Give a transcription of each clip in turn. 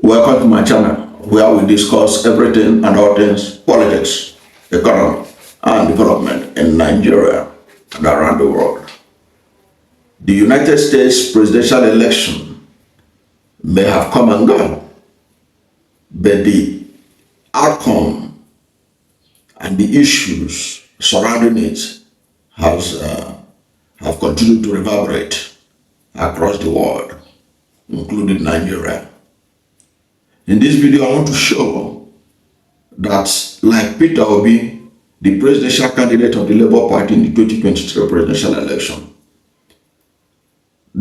Welcome to my channel where we discuss everything and all things politics, economy, and development in Nigeria and around the world. The United States presidential election may have come and gone, but the outcome and the issues surrounding it has have continued to reverberate across the world, including Nigeria. In this video, I want to show that, like Peter Obi, the presidential candidate of the Labour Party in the 2023 presidential election,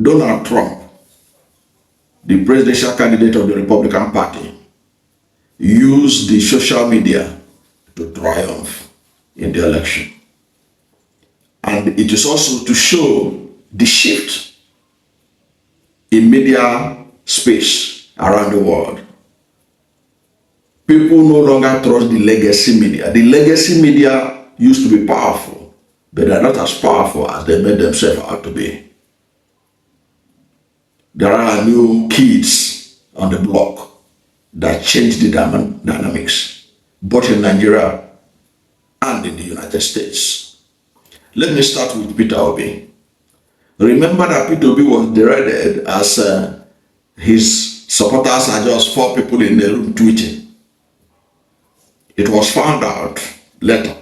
Donald Trump, the presidential candidate of the Republican Party, used the social media to triumph in the election. And it is also to show the shift in media space around the world. People no longer trust the legacy media. The legacy media used to be powerful, but they're not as powerful as they made themselves out to be. There are new kids on the block that change the dynamics, both in Nigeria and in the United States. Let me start with Peter Obi. Remember that Peter Obi was derided as his supporters are just 4 people in the room tweeting. It was found out later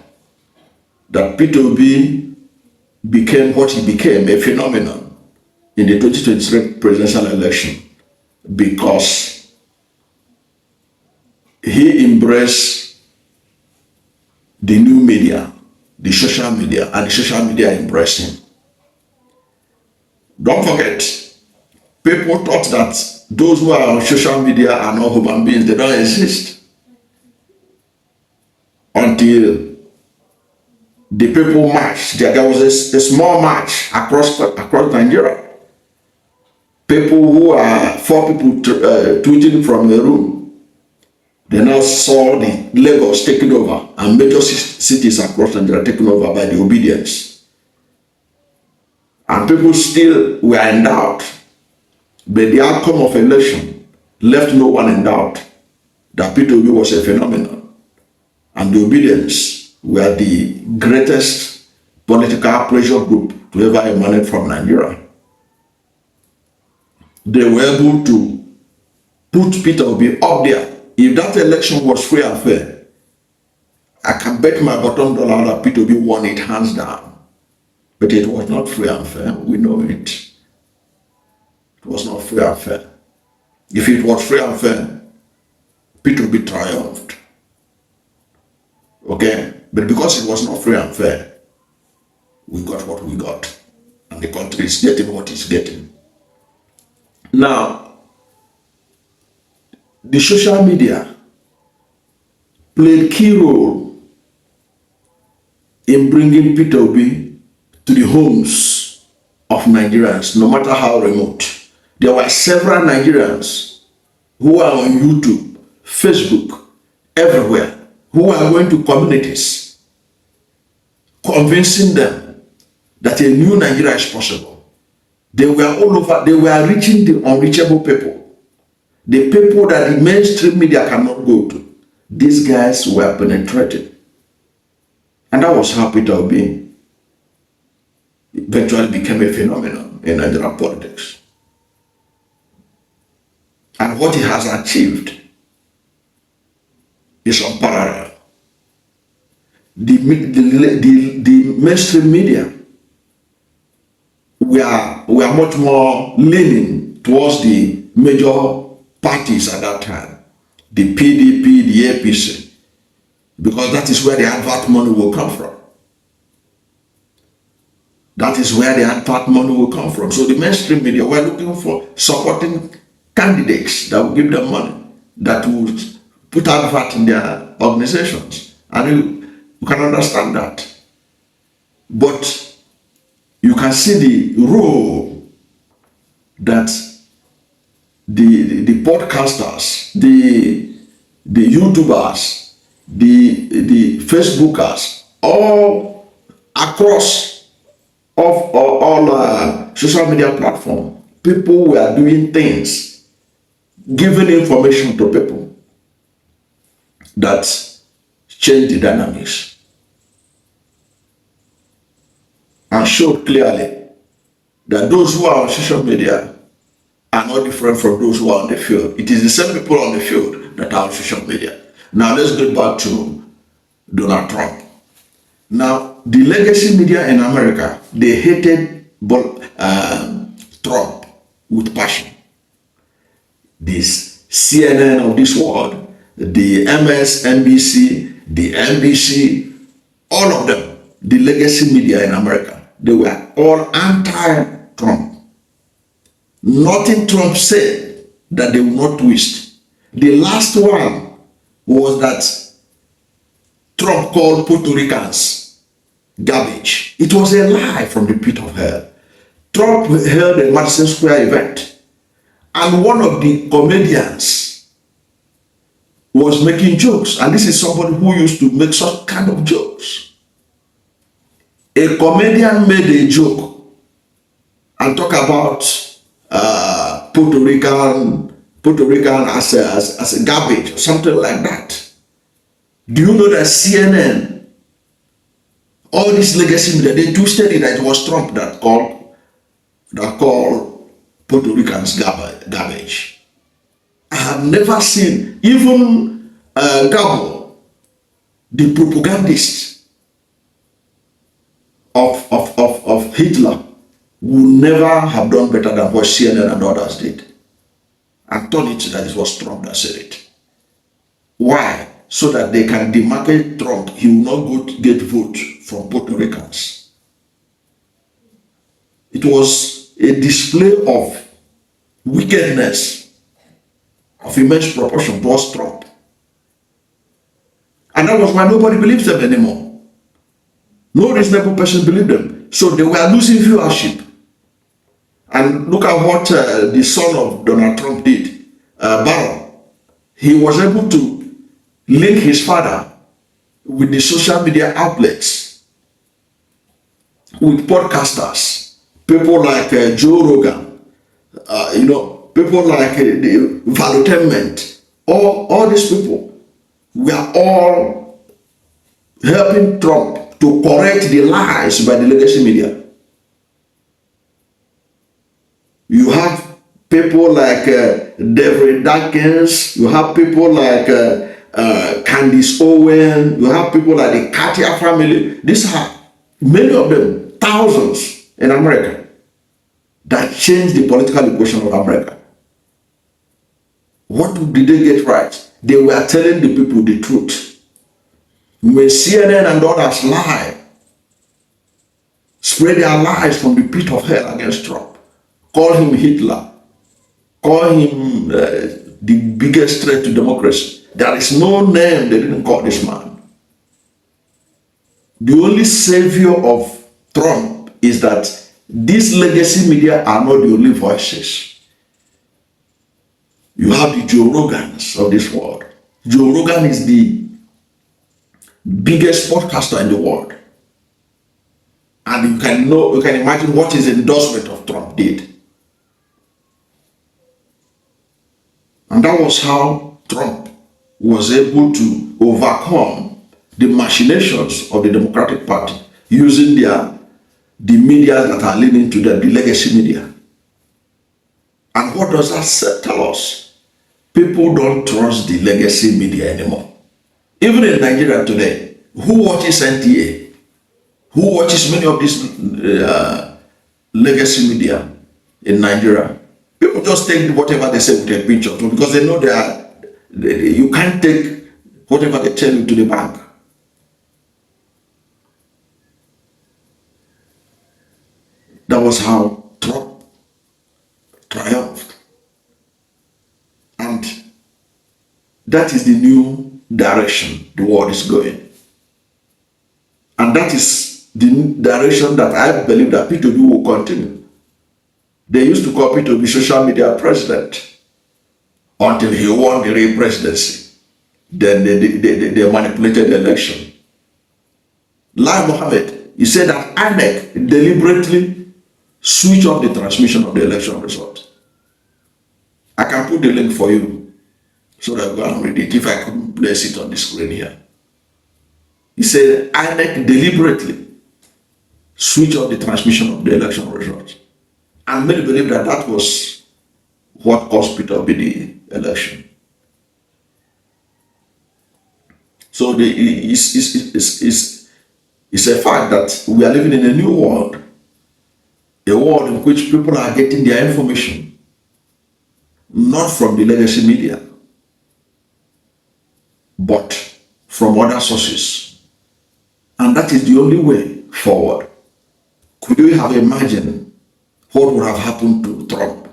that Peter Obi became what he became, a phenomenon in the 2023 presidential election, because he embraced the new media, the social media, and the social media embraced him. Don't forget, people thought that those who are on social media are not human beings, they don't exist. Until the people marched. There was a small march across Nigeria. People who are 4 people tweeting from the room, they now saw the Lagos taken over and major cities across Nigeria taken over by the obedience. And people still were in doubt, but the outcome of election left no one in doubt that Peter Obi was a phenomenon. And the obedience were the greatest political pressure group to ever emanate from Nigeria. They were able to put Peter Obi up there. If that election was free and fair, I can bet my bottom dollar that Peter Obi won it hands down. But it was not free and fair. We know it. It was not free and fair. If it was free and fair, Peter Obi triumphed. Okay, but because it was not free and fair, we got what we got, and the country is getting what it's getting. Now, the social media played key role in bringing Peter Obi to the homes of Nigerians, no matter how remote. There were several Nigerians who are on YouTube, Facebook, everywhere, who are going to communities, convincing them that a new Nigeria is possible. They were all over, they were reaching the unreachable people, the people that the mainstream media cannot go to. These guys were penetrated. And that was how Peter Obi eventually became a phenomenon in Nigerian politics. And what he has achieved is unparalleled. The mainstream media we are much more leaning towards the major parties at that time, the PDP, the APC, because that is where the advert money will come from. That is where the advert money will come from. So the mainstream media were looking for supporting candidates that will give them money, that will put advert in their organizations. And you can understand that. But you can see the role that the podcasters, the YouTubers, the Facebookers, all across all social media platforms, people were doing things giving information to people that change the dynamics and showed clearly that those who are on social media are not different from those who are on the field. It is the same people on the field that are on social media. Now let's get back to Donald Trump. Now, the legacy media in America, they hated Trump with passion. This CNN of this world, the MSNBC, the NBC, all of them, the legacy media in America, they were all anti-Trump. Nothing Trump said that they will not twist. The last one was that Trump called Puerto Ricans garbage. It was a lie from the pit of hell. Trump held a Madison Square event, and one of the comedians was making jokes, and this is somebody who used to make such kind of jokes. A comedian made a joke and talk about Puerto Rican as a garbage or something like that. Do you know that CNN, all this legacy media, they twisted it that it was Trump that called Puerto Ricans garbage. I have never seen, even Gabo, the propagandist of Hitler, would never have done better than what CNN and others did. And turn it that it was Trump that said it. Why? So that they can demarcate Trump. He will not get vote from Puerto Ricans. It was a display of wickedness of immense proportion towards Trump. And that was why nobody believes them anymore. No reasonable person believed them. So they were losing viewership. And look at what the son of Donald Trump did, Barron. He was able to link his father with the social media outlets, with podcasters, people like Joe Rogan, people like the Valuetainment, all these people were all helping Trump to correct the lies by the legacy media. You have people like David Dawkins, you have people like Candace Owen, you have people like the Cartier family. These are many of them, thousands in America, that changed the political equation of America. What did they get right? They were telling the people the truth. When CNN and others lie, spread their lies from the pit of hell against Trump, call him Hitler, call him the biggest threat to democracy. There is no name they didn't call this man. The only savior of Trump is that these legacy media are not the only voices. You have the Joe Rogans of this world. Joe Rogan is the biggest podcaster in the world. And you can imagine what his endorsement of Trump did. And that was how Trump was able to overcome the machinations of the Democratic Party using the media that are leading to them, the legacy media. And what does that tell us? People don't trust the legacy media anymore. Even in Nigeria today, who watches NTA? Who watches many of these legacy media in Nigeria? People just take whatever they say with a pinch of salt because they know you can't take whatever they tell you to the bank. That was how Trump triumphed. And that is the new direction the world is going. And that is the direction that I believe that P2B will continue. They used to call P2B social media president until he won the real presidency. Then they manipulated the election. Lai Mohammed, he said that INEC deliberately switched off the transmission of the election result. I can put the link for you so that you go and read it if I couldn't place it on the screen here. He said INEC deliberately switched off the transmission of the election results and made believe that that was what caused Peter Obi the election. So it's a fact that we are living in a new world, a world in which people are getting their information not from the legacy media, but from other sources. And that is the only way forward. Could you have imagined what would have happened to Trump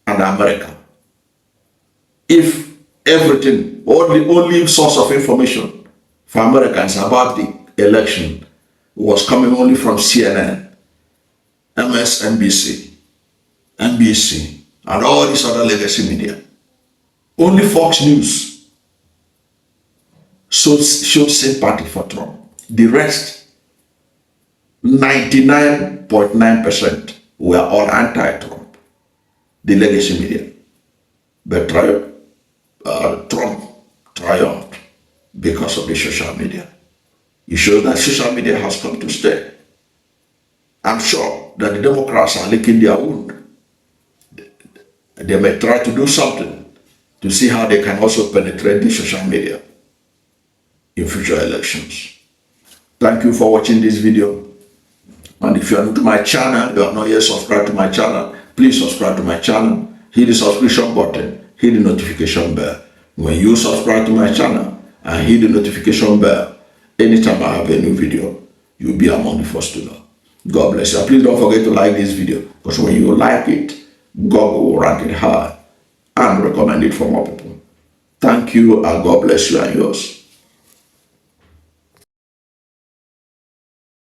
and America if everything, or the only source of information for Americans about the election was coming only from CNN, MSNBC, NBC, and all these other legacy media? Only Fox News showed sympathy for Trump. The rest, 99.9%, were all anti-Trump, the legacy media. But Trump triumphed because of the social media. It shows that social media has come to stay. I'm sure that the Democrats are licking their wound. They may try to do something to see how they can also penetrate the social media in future elections. Thank you for watching this video. And if you are new to my channel, you are not yet subscribed to my channel, please subscribe to my channel. Hit the subscription button, hit the notification bell. When you subscribe to my channel and hit the notification bell, anytime I have a new video, you'll be among the first to know. God bless you. Please don't forget to like this video, because when you like it, God will rank it high and recommend it for more people. Thank you, and God bless you and yours.